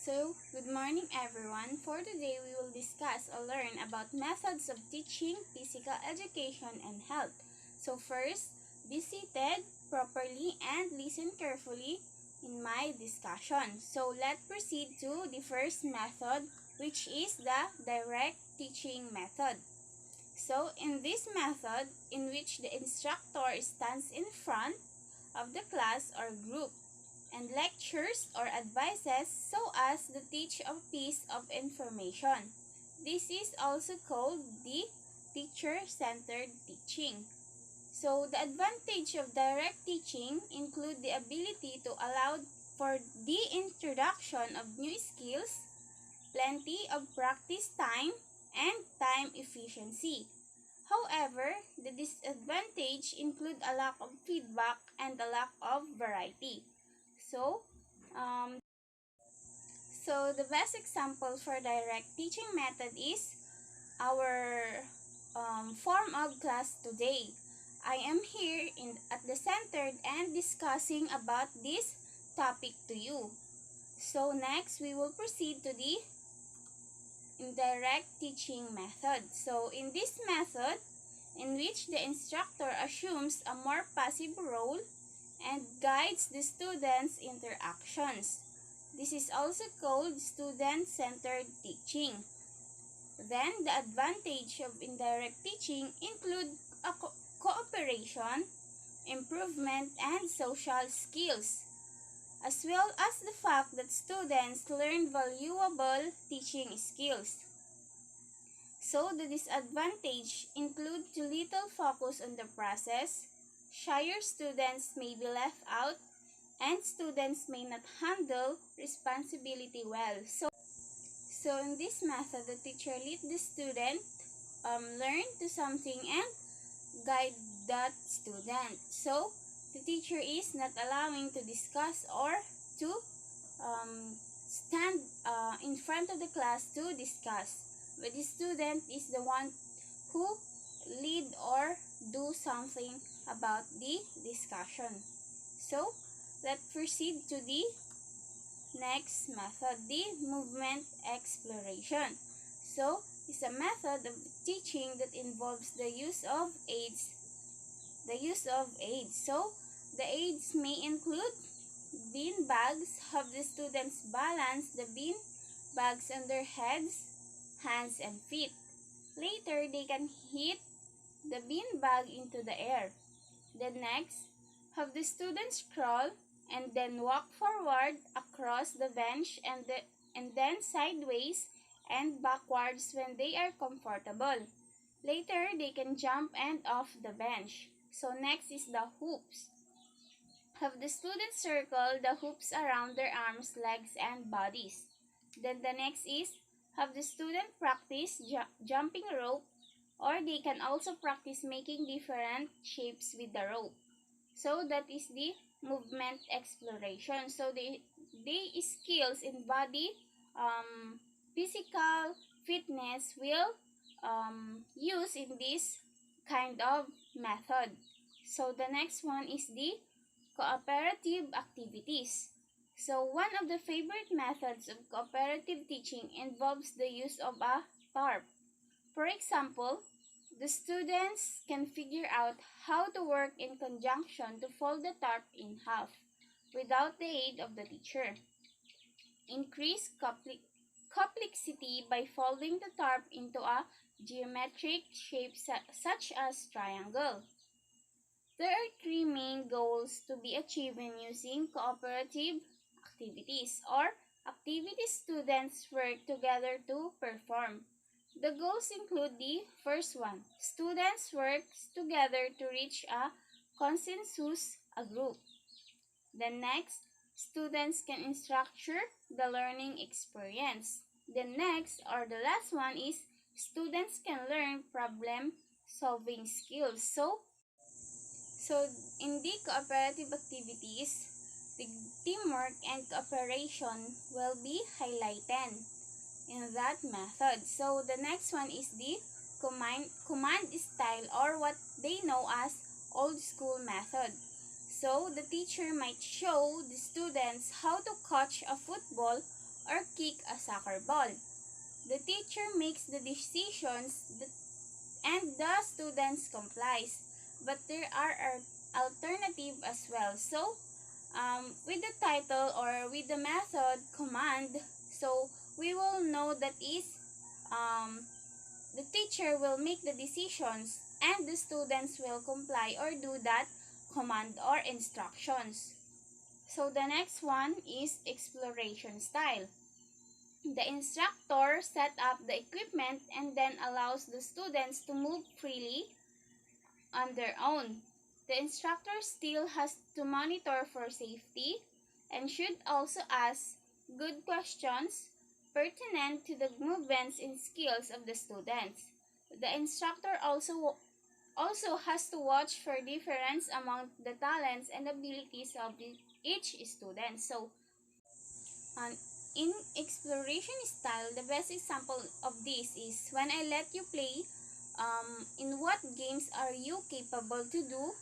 Good morning everyone. For today, we will discuss or learn about methods of teaching physical education and health. First, be seated properly and listen carefully in my discussion. Let's proceed to the first method, which is the direct teaching method. In this method, in which the instructor stands in front of the class or group and lectures or advises so as to teach a piece of information. This is also called the teacher-centered teaching. The advantage of direct teaching include the ability to allow for the introduction of new skills, plenty of practice time, and time efficiency. However, the disadvantage include a lack of feedback and a lack of variety. So, um, the best example for direct teaching method is our form of class today. I am here at the center and discussing about this topic to you. Next, we will proceed to the indirect teaching method. In this method, in which the instructor assumes a more passive role and guides the students' interactions. This is also called student-centered teaching. Then, the advantage of indirect teaching include cooperation, improvement, and social skills, as well as the fact that students learn valuable teaching skills. The disadvantage include too little focus on the process, shyer students may be left out, and students may not handle responsibility well. In this method, the teacher leads the student learn to something and guide that student. The teacher is not allowing to discuss or to stand in front of the class to discuss, but the student is the one who lead or do something about the discussion. Let's proceed to the next method, the movement exploration. It's a method of teaching that involves the use of aids. The aids may include bean bags, have the students balance the bean bags on their heads, hands, and feet. Later, they can hit the bean bag into the air. Then next, have the students crawl and then walk forward across the bench and then sideways and backwards when they are comfortable. Later, they can jump and off the bench. Next is the hoops. Have the students circle the hoops around their arms, legs, and bodies. Then the next is have the student practice jumping rope, or they can also practice making different shapes with the rope. That is the movement exploration. The skills in body physical fitness will use in this kind of method. The next one is the cooperative activities. One of the favorite methods of cooperative teaching involves the use of a tarp. For example, the students can figure out how to work in conjunction to fold the tarp in half without the aid of the teacher. Increase complexity by folding the tarp into a geometric shape such as triangle. There are three main goals to be achieved when using cooperative activities or activities students work together to perform. The goals include the first one, students work together to reach a consensus, a group. Then next, students can structure the learning experience. Then next, or the last one is students can learn problem solving skills. In the cooperative activities, the teamwork and cooperation will be highlighted in that method. The next one is the command style, or what they know as old school method. The teacher might show the students how to catch a football or kick a soccer ball. The teacher makes the decisions and the students complies. But there are alternatives as well. So, with the title or with the method command, so we will know that is um, the teacher will make the decisions and the students will comply or do that command or instructions. So the next one is exploration style. The instructor set up the equipment and then allows the students to move freely on their own. The instructor still has to monitor for safety and should also ask good questions pertinent to the movements and skills of the students. The instructor also has to watch for difference among the talents and abilities of each student. So, in exploration style, the best example of this is when I let you play. In what games are you capable to do?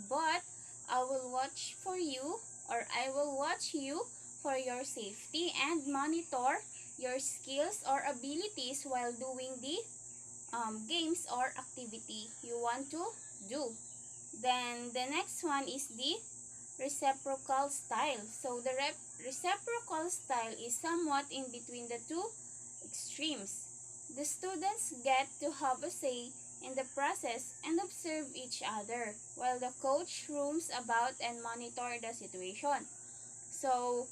But I will watch for you, or I will watch you for your safety and monitor your skills or abilities while doing the games or activity you want to do. Then the next one is the reciprocal style. So the reciprocal style is somewhat in between the two extremes. The students get to have a say in the process and observe each other, while the coach roams about and monitor the situation. So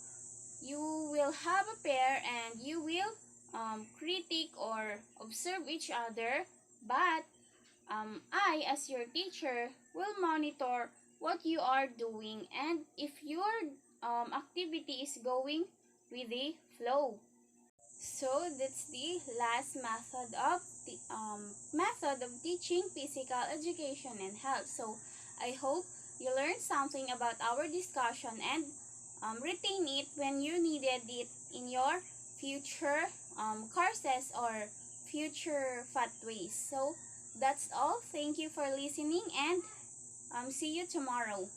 you will have a pair and you will critique or observe each other, but I, as your teacher, will monitor what you are doing and if your activity is going with the flow. So that's the last method of teaching physical education and health. So I hope you learned something about our discussion and retain it when you needed it in your future courses or future pathways. So that's all. Thank you for listening and see you tomorrow.